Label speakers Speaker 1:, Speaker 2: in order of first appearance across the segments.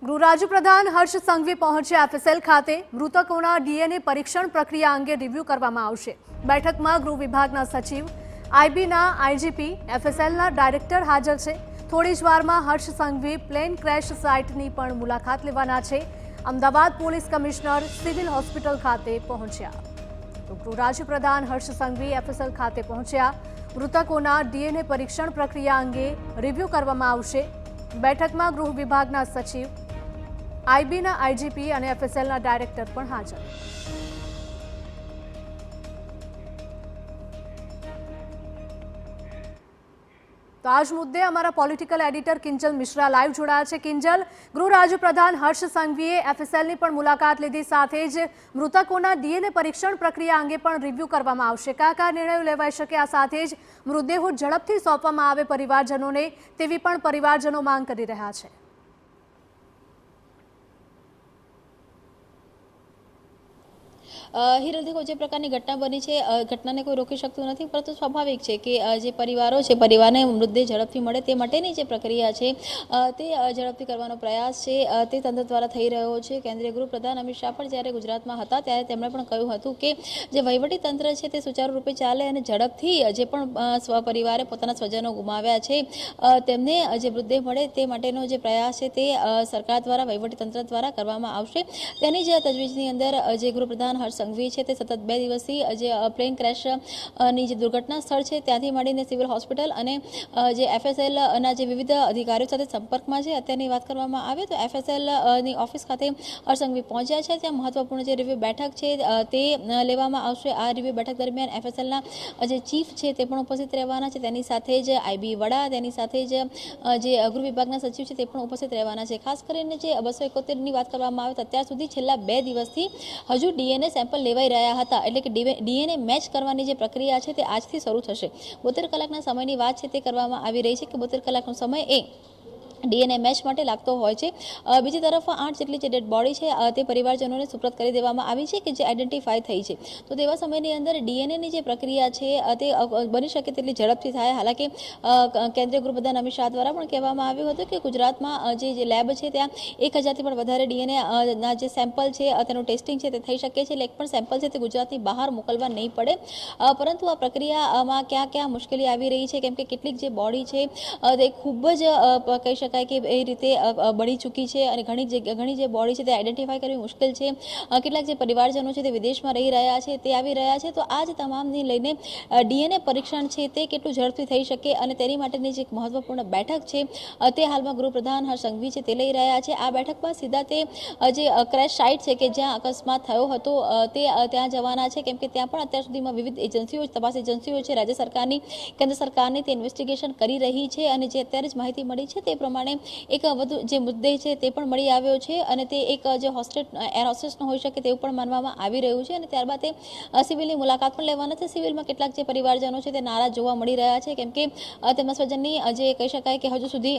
Speaker 1: ગૃહ રાજ્યપ્રધાન હર્ષ સંઘવી પહોંચ્યા એફએસએલ ખાતે મૃતકોના ડીએનએ પરીક્ષણ પ્રક્રિયા અંગે રિવ્યૂ કરવામાં આવશે। બેઠકમાં ગૃહ વિભાગના સચિવ, આઈબીના આઈજીપી, એફએસએલના ડાયરેક્ટર હાજર છે। થોડી જ વારમાં હર્ષ સંઘવી પ્લેન ક્રેશ સાઇટની પણ મુલાકાત લેવાના છે। Ahmedabad police commissioner civil hospital ખાતે પહોંચ્યા। તો ગૃહ રાજ્યપ્રધાન હર્ષ સંઘવી એફએસએલ ખાતે પહોંચ્યા। મૃતકોના ડીએનએ પરીક્ષણ પ્રક્રિયા અંગે રિવ્યૂ કરવામાં આવશે। બેઠકમાં ગૃહ વિભાગના સચિવ, આઈબીના આઈજીપી અને એફએસએલના ડાયરેક્ટર પણ હાજર। તો આજ મુદ્દે અમારા political editor Kinjal Mishra live જોડાયા છે। કિંજલ, ગૃહ રાજ્યપ્રધાન હર્ષ સંઘવીએ એફએસએલની પણ મુલાકાત લીધી, સાથે જ મૃતકોના ડીએનએ પરીક્ષણ પ્રક્રિયા અંગે પણ રિવ્યૂ કરવામાં આવશે। કયા નિર્ણયો લેવાઈ શકે, આ સાથે જ મૃતદેહો ઝડપથી સોંપવામાં આવે પરિવારજનોને, તેવી પણ પરિવારજનો માંગ કરી રહ્યા છે।
Speaker 2: હિરલ, देखो જે પ્રકારની ઘટના બની છે, ઘટનાને કોઈ રોકી શકતું નથી, પરંતુ સ્વાભાવિક છે કે જે પરિવારો છે, પરિવારને મૃતદેહ ઝડપથી મળે તે માટેની જે પ્રક્રિયા છે તે ઝડપથી કરવાનો પ્રયાસ છે તે તંત્ર દ્વારા થઈ રહ્યો છે। કેન્દ્રીય ગૃહપ્રધાન અમિત શાહ પણ જ્યારે ગુજરાતમાં હતા ત્યારે તેમણે પણ કહ્યું હતું કે જે વહીવટી તંત્ર છે તે સુચારુ રૂપે ચાલે અને ઝડપથી જે પણ પરિવારે પોતાના સ્વજનો ગુમાવ્યા છે તેમને જે મૃતદેહ મળે તે માટેનો જે પ્રયાસ છે તે સરકાર દ્વારા, વહીવટી તંત્ર દ્વારા કરવામાં આવશે। તેની જે તજવીજની અંદર જે ગૃહપ્રધાન હર્ષ સંઘવી છે તે સતત 2 દિવસથી જે પ્લેન ક્રેશ ની જે દુર્ઘટના સ્થળ છે ત્યાંથી માંડીને સિવિલ હોસ્પિટલ અને જે એફએસએલ ના જે વિવિધ અધિકારીઓ સાથે સંપર્કમાં છે। અત્યારની વાત કરવામાં આવે તો એફએસએલ ની ઓફિસ ખાતે હર્ષ સંઘવી પહોંચ્યા છે। ત્યાં મહત્વપૂર્ણ જે રિવ્યુ બેઠક છે તે લેવામાં આવશે। આ રિવ્યુ બેઠક દરમિયાન એફએસએલના જે ચીફ છે તે પણ ઉપસ્થિત રહેવાના છે। તેની સાથે જ આઈબી વડા, તેની સાથે જ જે ગૃહ વિભાગના સચિવ છે તે પણ ઉપસ્થિત રહેવાના છે। ખાસ કરીને જે 271 ની વાત કરવામાં આવે તો અત્યાર સુધી છેલ્લા 2 દિવસથી હજુ ડીએનએ સેમ્પલ લેવાઈ રહ્યા હતા, એટલે કે ડીએનએ મેચ કરવાની જે પ્રક્રિયા છે તે આજથી શરૂ થશે। 72 કલાકના સમયની વાત છે તે કરવામાં આવી રહી છે કે 72 કલાકનો સમય એ ડીએનએ મેચ માટે લાગતો હોય છે। બીજી તરફ 8 જેટલી જે ડેડ બોડી છે તે પરિવારજનોને સુપ્રત કરી દેવામાં આવી છે કે જે આઈડેન્ટિફાઈ થઈ છે। તો તેવા સમયની અંદર ડીએનએની જે પ્રક્રિયા છે તે બની શકે તેટલી ઝડપથી થાય। હાલાકી કેન્દ્રીય ગૃહપ્રધાન અમિત શાહ દ્વારા પણ કહેવામાં આવ્યું હતું કે ગુજરાતમાં જે લેબ છે ત્યાં 1000થી પણ વધારે ડીએનએ ના જે સેમ્પલ છે તેનું ટેસ્ટિંગ છે તે થઈ શકે છે, એટલે એક પણ સેમ્પલ છે તે ગુજરાતની બહાર મોકલવા નહીં પડે। પરંતુ આ પ્રક્રિયામાં ક્યાં મુશ્કેલી આવી રહી છે, કેમ કે કેટલીક જે બોડી છે તે ખૂબ જ કહી શકાય કે એ રીતે બળી ચૂકી છે અને ઘણી જે બોડી છે તે આઈડેન્ટિફાઈ કરવી મુશ્કેલ છે। કેટલાક જે પરિવારજનો છે તે વિદેશમાં રહી રહ્યા છે, તે આવી રહ્યા છે। તો આ જ તમામને લઈને ડીએનએ પરીક્ષણ છે તે કેટલું ઝડપથી થઈ શકે અને તેની માટેની જે મહત્વપૂર્ણ બેઠક છે તે હાલમાં ગૃહપ્રધાન હર્ષ સંઘવી છે તે લઈ રહ્યા છે। આ બેઠકમાં સીધા તે જે ક્રેશ સાઇટ છે કે જ્યાં અકસ્માત થયો હતો તે ત્યાં જવાના છે, કેમ કે ત્યાં પણ અત્યાર સુધીમાં વિવિધ એજન્સીઓ, તપાસ એજન્સીઓ છે, રાજ્ય સરકારની, કેન્દ્ર સરકારની તે ઇન્વેસ્ટિગેશન કરી રહી છે અને જે અત્યારે જ માહિતી મળી છે તે પ્રમાણે એક વધુ જે મૃતદેહ છે તે પણ મળી આવ્યો છે અને તે એક જે એર હોસ્ટેસનો હોઈ શકે તેવું પણ માનવામાં આવી રહ્યું છે અને ત્યારબાદ તે સિવિલની મુલાકાત પણ લેવાના છે। સિવિલમાં કેટલાક જે પરિવારજનો છે તે નારાજ જોવા મળી રહ્યા છે, કેમ કે તેમના સ્વજનની જે કહી શકાય કે હજુ સુધી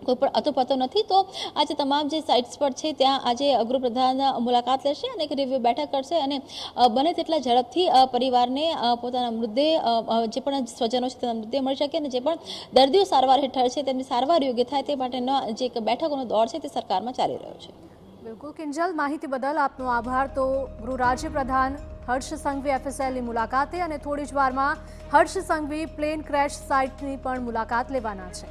Speaker 2: કોઈ પણ અતોપતો નથી। તો આજે તમામ જે સાઇટ્સ પર છે ત્યાં આજે ગૃહપ્રધાન મુલાકાત લેશે અને એક રિવ્યુ બેઠક કરશે અને બને તેટલા ઝડપથી પરિવારને પોતાના મૃતદેહ, જે પણ સ્વજનો છે તેના મૃતદેહ મળી શકે અને જે પણ દર્દીઓ સારવાર હેઠળ છે તેમની સારવાર યોગ્ય થાય તે માટેનો જે બેઠકોનો દોર છે તે સરકારમાં ચાલી રહ્યો છે।
Speaker 1: બિલકુલ કિંજલ, માહિતી બદલ આપનો આભાર। તો ગૃહ રાજ્યપ્રધાન હર્ષ સંઘવી એફએસએલની મુલાકાતે અને થોડી જ વારમાં હર્ષ સંઘવી પ્લેન ક્રેશ સાઇટની પણ મુલાકાત લેવાના છે।